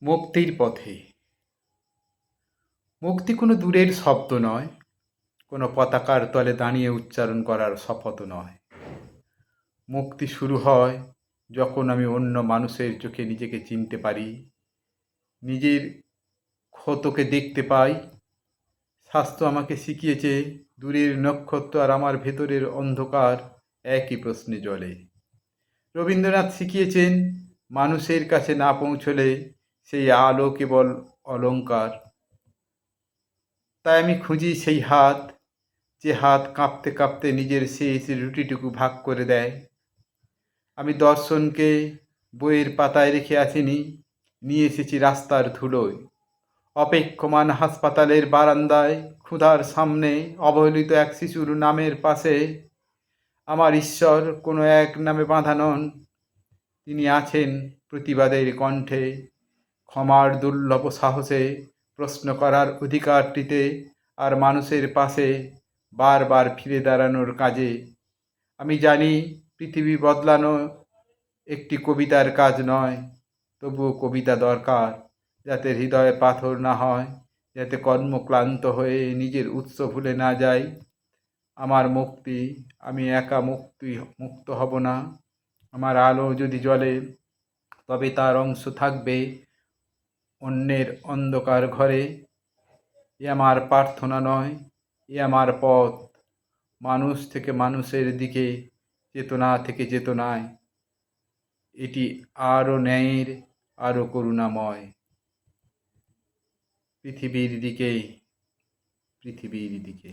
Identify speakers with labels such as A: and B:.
A: মুক্তির পথে। মুক্তি কোনো দূরের শব্দ নয়, কোনো পতাকার তলে দাঁড়িয়ে উচ্চারণ করার শপথও নয়। মুক্তি শুরু হয় যখন আমি অন্য মানুষের চোখে নিজেকে চিনতে পারি, নিজের ক্ষতকে দেখতে পাই। শাস্ত্র আমাকে শিখিয়েছে দূরের নক্ষত্র আর আমার ভেতরের অন্ধকার একই প্রশ্নে জ্বলে। রবীন্দ্রনাথ শিখিয়েছেন মানুষের কাছে না পৌঁছলে সেই আলো কেবল অলংকার। তাই আমি খুঁজি সেই হাত, যে হাত কাঁপতে কাঁপতে নিজের শেষ রুটিটুকু ভাগ করে দেয়। আমি দর্শনকে বইয়ের পাতায় রেখে আসিনি, নিয়ে এসেছি রাস্তার ধুলোয়। অপেক্ষমান হাসপাতালের বারান্দায়, ক্ষুধার সামনে, অবহেলিত এক শিশুর নামের পাশে আমার ঈশ্বর কোনো এক নামে বাঁধা নন। তিনি আছেন প্রতিবাদের কণ্ঠে, ক্ষমার দুর্লভ সাহসে, প্রশ্ন করার অধিকারটিতে, আর মানুষের পাশে বারবার ফিরে দাঁড়ানোর কাজে। আমি জানি পৃথিবী বদলানো একটি কবিতার কাজ নয়, তবুও কবিতা দরকার, যাতে হৃদয়ে পাথর না হয়, যাতে কর্মক্লান্ত হয়ে নিজের উৎস ভুলে না যাই। আমার মুক্তি, আমি একা মুক্ত হব না। আমার আলো যদি জ্বলে, তবে তার অংশ থাকবে অন্যের অন্ধকার ঘরে। এ আমার প্রার্থনা নয়, এ আমার পথ, মানুষ থেকে মানুষের দিকে, চেতনা থেকে চেতনায়। এটি আরও ন্যায়ের, আরও করুণাময়। পৃথিবীর দিকে, পৃথিবীর দিকে।